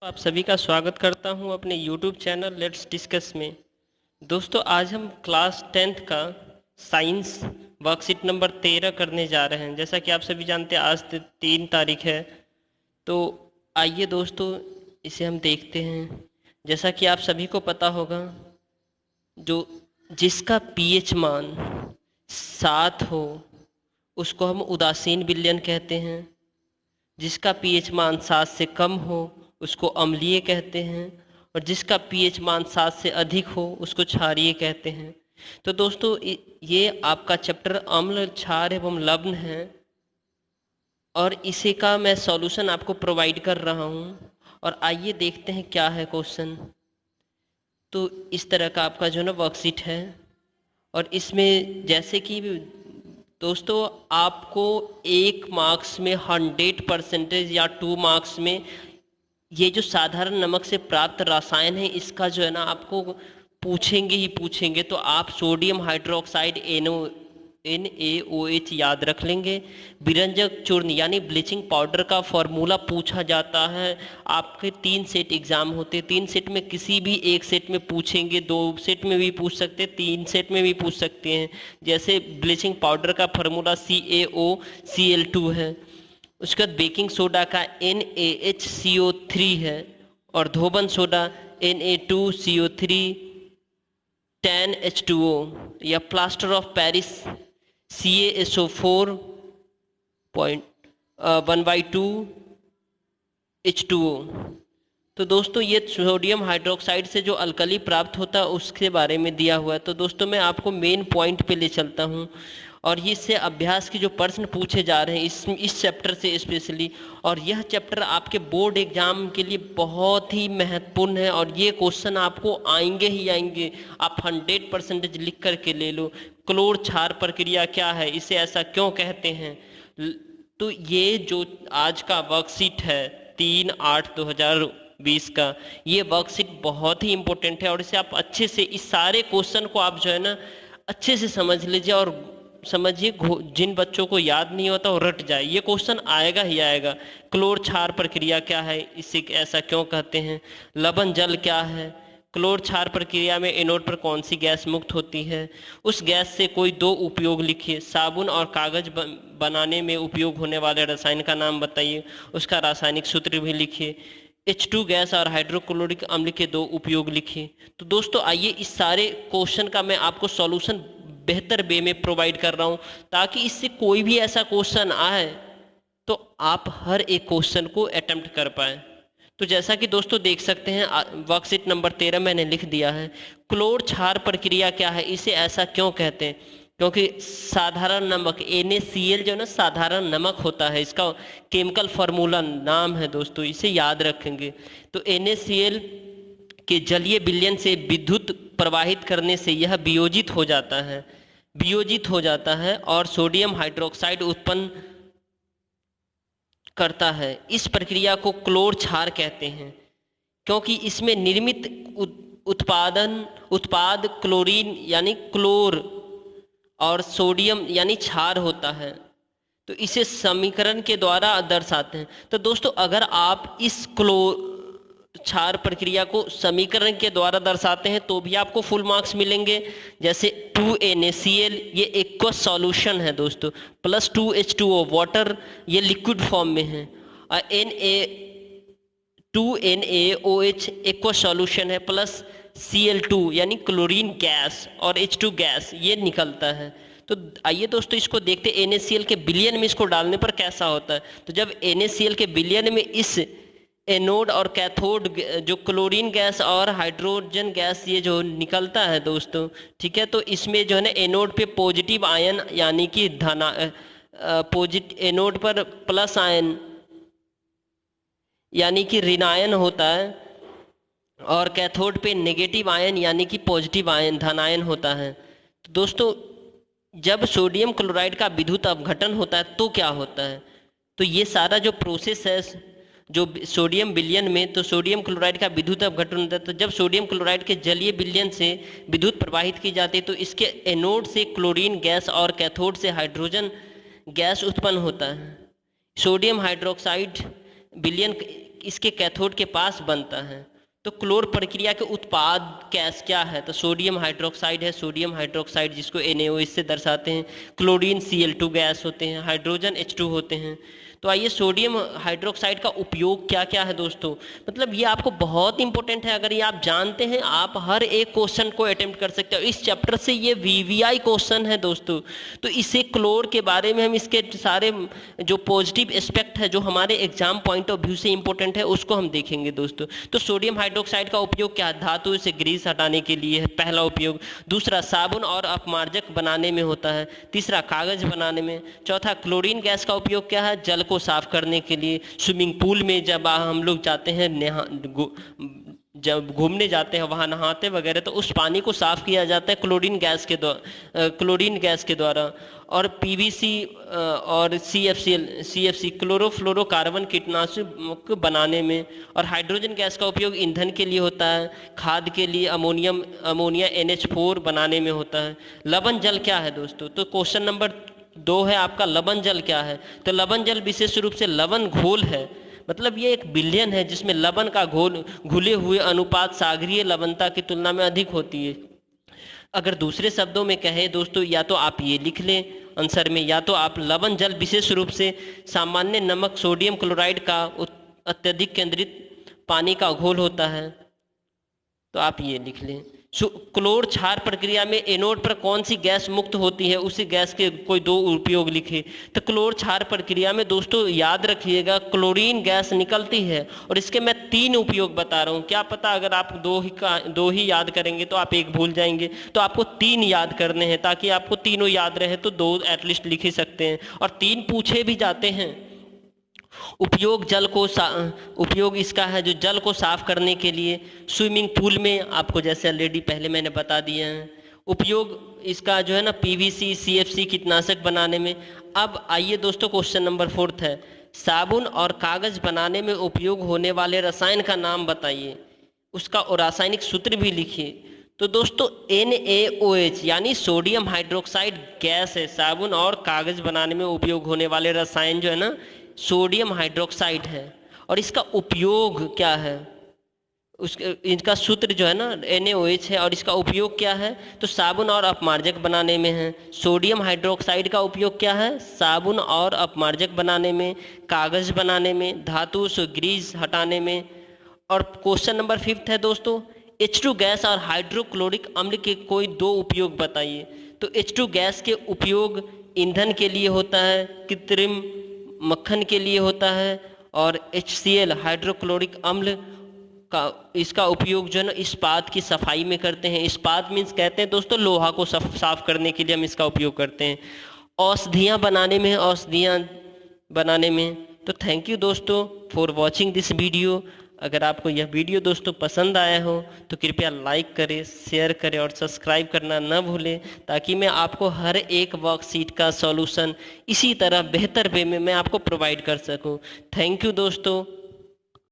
आप सभी का स्वागत करता हूं अपने YouTube चैनल लेट्स डिस्कस में। दोस्तों आज हम क्लास 10th का साइंस वर्कशीट नंबर 13 करने जा रहे हैं। जैसा कि आप सभी जानते हैं आज 3 तारीख है, तो आइए दोस्तों इसे हम देखते हैं। जैसा कि आप सभी को पता होगा, जो जिसका पीएच मान 7 हो उसको हम उदासीन विलयन कहते हैं। जिसका पीएच मान 7 से कम हो उसको अम्लीय कहते हैं, और जिसका पीएच मान 7 से अधिक हो उसको क्षारीय कहते हैं। तो दोस्तों ये आपका चैप्टर अम्ल, क्षार एवं लवण है, और इसी का मैं सॉल्यूशन आपको प्रोवाइड कर रहा हूँ। और आइए देखते हैं क्या है क्वेश्चन। तो इस तरह का आपका जो ना वर्कशीट है, और इसमें जैसे कि दोस्तों आपको 1 मार्क्स में 100% या 2 मार्क्स में ये जो साधारण नमक से प्राप्त रसायन है इसका जो है ना आपको पूछेंगे ही पूछेंगे। तो आप सोडियम हाइड्रोक्साइड NaOH याद रख लेंगे। विरंजक चूर्ण यानी ब्लीचिंग पाउडर का फॉर्मूला पूछा जाता है। आपके 3 सेट एग्जाम होते हैं, 3 सेट में किसी भी एक सेट में पूछेंगे, 2 सेट में भी पूछ सकते हैं, 3 सेट में भी पूछ सकते हैं। जैसे ब्लीचिंग पाउडर का फॉर्मूला CaOCl2 है, उसके बाद बेकिंग सोडा का NaHCO3 है, और धोबन सोडा Na2CO3 10H2O, या plaster of Paris CaSO4.1/2 H2O। तो दोस्तों ये सोडियम हाइड्रोक्साइड से जो अल्कली प्राप्त होता है उसके बारे में दिया हुआ है। तो दोस्तों मैं आपको मेन पॉइंट पे ले चलता हूँ, और इससे अभ्यास के जो प्रश्न पूछे जा रहे हैं इस चैप्टर से स्पेशली, और यह चैप्टर आपके बोर्ड एग्जाम के लिए बहुत ही महत्वपूर्ण है, और ये क्वेश्चन आपको आएंगे ही आएंगे। आप 100% लिख करके ले लो। क्लोर क्षार प्रक्रिया क्या है, इसे ऐसा क्यों कहते हैं। तो ये जो आज का वर्कशीट है 3/8/2020 का, ये वर्कशीट बहुत ही इंपॉर्टेंट है, और इसे आप अच्छे से इस सारे क्वेश्चन को आप जो है ना अच्छे से समझ लीजिए, और समझिए जिन बच्चों को याद नहीं होता वो रट जाए, ये क्वेश्चन आएगा ही आएगा। क्लोर क्षार प्रक्रिया क्या है, इसे ऐसा क्यों कहते हैं। लवण जल क्या है। क्लोर क्षार प्रक्रिया में एनोड पर कौन सी गैस मुक्त होती है। उस गैस से कोई 2 उपयोग लिखिए। साबुन और कागज बनाने में उपयोग होने वाले रसायन का नाम बताइए, उसका रासायनिक सूत्र भी लिखिए। H2 गैस और हाइड्रोक्लोरिक अम्ल के 2 उपयोग लिखिए। तो दोस्तों आइए इस सारे क्वेश्चन का मैं आपको सॉल्यूशन बेहतर वे में प्रोवाइड कर रहा हूं, ताकि इससे कोई भी ऐसा क्वेश्चन आए तो आप हर एक क्वेश्चन को अटेम्प्ट कर पाए। तो जैसा कि दोस्तों देख सकते हैं वर्कशीट नंबर 13 मैंने लिख दिया है। क्लोर क्षार प्रक्रिया क्या है, इसे ऐसा क्यों कहते हैं, क्योंकि साधारण नमक NaCl जो ना साधारण नमक होता है, इसका केमिकल फार्मूला नाम है दोस्तों, इसे याद रखेंगे। तो NaCl के जलीय विलयन से विद्युत प्रवाहित करने से यह वियोजित हो जाता है और सोडियम हाइड्रोक्साइड उत्पन्न करता है। इस प्रक्रिया को क्लोर क्षार कहते हैं, क्योंकि इसमें निर्मित उत्पाद क्लोरीन यानी क्लोर और सोडियम यानी क्षार होता है। तो इसे समीकरण के द्वारा दर्शाते हैं। तो दोस्तों अगर आप इस क्लोर क्षार प्रक्रिया को समीकरण के द्वारा दर्शाते हैं तो भी आपको फुल मार्क्स मिलेंगे। जैसे 2NaCl ये एक्वस सॉल्यूशन है दोस्तों, प्लस 2H2O वाटर ये लिक्विड फॉर्म में है, और 2NaOH एक्वस सॉल्यूशन है, प्लस Cl2 यानी क्लोरीन गैस और H2 गैस ये निकलता है। तो आइए दोस्तों इसको देखते हैं NaCl के विलयन में इसको डालने पर कैसा होता है। तो जब NaCl के विलयन में इस एनोड और कैथोड जो क्लोरीन गैस और हाइड्रोजन गैस ये जो निकलता है दोस्तों, ठीक है, तो इसमें जो है ना एनोड पे पॉजिटिव आयन यानी कि एनोड पर प्लस आयन यानी कि ऋणायन होता है, और कैथोड पे नेगेटिव आयन यानी कि पॉजिटिव आयन धनायन होता है। तो दोस्तों जब सोडियम क्लोराइड का विद्युत अपघटन होता है तो क्या होता है। तो ये सारा जो प्रोसेस है जो सोडियम विलयन में, तो सोडियम क्लोराइड का विद्युत अपघटन होता है। तो जब सोडियम क्लोराइड के जलीय विलयन से विद्युत प्रवाहित की जाती है तो इसके एनोड से क्लोरीन गैस और कैथोड से हाइड्रोजन गैस उत्पन्न होता है। सोडियम हाइड्रोक्साइड विलयन इसके कैथोड के पास बनता है। तो क्लोर प्रक्रिया के उत्पाद गैस क्या है? तो सोडियम हाइड्रोक्साइड है, सोडियम हाइड्रोक्साइड जिसको NaOH से दर्शाते हैं। क्लोरीन Cl2 गैस होते हैं, हाइड्रोजन H2 होते हैं। तो आइए सोडियम हाइड्रोक्साइड का उपयोग क्या क्या है दोस्तों, मतलब ये आपको बहुत इंपॉर्टेंट है। अगर ये आप जानते हैं आप हर एक क्वेश्चन को अटेम्प्ट कर सकते हो। इस चैप्टर से ये VVI क्वेश्चन है दोस्तों। तो इसे क्लोर के बारे में हम इसके सारे जो पॉजिटिव एस्पेक्ट है जो हमारे एग्जाम पॉइंट ऑफ व्यू से इंपॉर्टेंट है उसको हम देखेंगे दोस्तों। तो सोडियम हाइड्रोक्साइड का उपयोग क्या है? धातु से ग्रीस हटाने के लिए है पहला उपयोग। दूसरा साबुन और अपमार्जक बनाने में होता है। तीसरा कागज बनाने में। चौथा क्लोरीन गैस का उपयोग क्या है? जल को साफ करने के लिए। स्विमिंग पूल में जब हम लोग जाते हैं जब घूमने जाते हैं वहाँ नहाते वगैरह तो उस पानी को साफ किया जाता है क्लोरीन गैस के द्वारा। और PVC और CFC क्लोरोफ्लोरोकार्बन कीटनाशक बनाने में। और हाइड्रोजन गैस का उपयोग ईंधन के लिए होता है, खाद के लिए अमोनिया NH4 बनाने में होता है। लवण जल क्या है दोस्तों? तो क्वेश्चन नंबर 2 है आपका लवण जल क्या है? तो लवण जल विशेष रूप से लवण घोल है, मतलब ये एक विलयन है जिसमें लवण का घुले हुए अनुपात सागरीय लवणता की तुलना में अधिक होती है। अगर दूसरे शब्दों में कहें दोस्तों, या तो आप ये लिख लें आंसर में, या तो आप लवण जल विशेष रूप से सामान्य नमक सोडियम क्लोराइड का अत्यधिक केंद्रित पानी का घोल होता है, तो आप ये लिख लें। क्लोर क्षार प्रक्रिया में एनोड पर कौन सी गैस मुक्त होती है? उसी गैस के कोई 2 उपयोग लिखे। तो क्लोर क्षार प्रक्रिया में दोस्तों याद रखिएगा क्लोरीन गैस निकलती है और इसके मैं 3 उपयोग बता रहा हूँ। क्या पता अगर आप 2 ही याद करेंगे तो आप 1 भूल जाएंगे, तो आपको 3 याद करने हैं। ताकि आपको तीनों याद रहे तो 2 एटलीस्ट लिख ही सकते हैं, और 3 पूछे भी जाते हैं। उपयोग इसका है जो जल को साफ करने के लिए। स्विमिंग पूल में आपको जैसे ऑलरेडी पहले मैंने बता दिया है। उपयोग इसका जो है ना PVC CFC कीटनाशक बनाने में। अब आइए दोस्तों क्वेश्चन नंबर 4 है, साबुन और कागज बनाने में उपयोग होने वाले रसायन का नाम बताइए, उसका और रासायनिक सूत्र भी लिखिए। तो दोस्तों NaOH यानी सोडियम हाइड्रोक्साइड गैस है। साबुन और कागज बनाने में उपयोग होने वाले रसायन जो है ना सोडियम हाइड्रोक्साइड है, और इसका उपयोग क्या है? इनका सूत्र जो है ना NaOH है, और इसका उपयोग क्या है? तो साबुन और अपमार्जक बनाने में है। सोडियम हाइड्रोक्साइड का उपयोग क्या है? साबुन और अपमार्जक बनाने में, कागज बनाने में, धातु से ग्रीस हटाने में। और क्वेश्चन नंबर 5 है दोस्तों, H2 गैस और हाइड्रोक्लोरिक अम्ल के कोई 2 उपयोग बताइए। तो H2 गैस के उपयोग ईंधन के लिए होता है, कृत्रिम मक्खन के लिए होता है। और HCl हाइड्रोक्लोरिक अम्ल का इसका उपयोग जो है ना इस्पात की सफाई में करते हैं। इस्पात मीन्स कहते हैं दोस्तों लोहा को साफ करने के लिए हम इसका उपयोग करते हैं। औषधियाँ बनाने में। तो थैंक यू दोस्तों फॉर वॉचिंग दिस वीडियो। अगर आपको यह वीडियो दोस्तों पसंद आया हो तो कृपया लाइक करें, शेयर करें और सब्सक्राइब करना न भूलें, ताकि मैं आपको हर एक वर्कशीट का सॉल्यूशन इसी तरह बेहतर वे में मैं आपको प्रोवाइड कर सकूं। थैंक यू दोस्तों।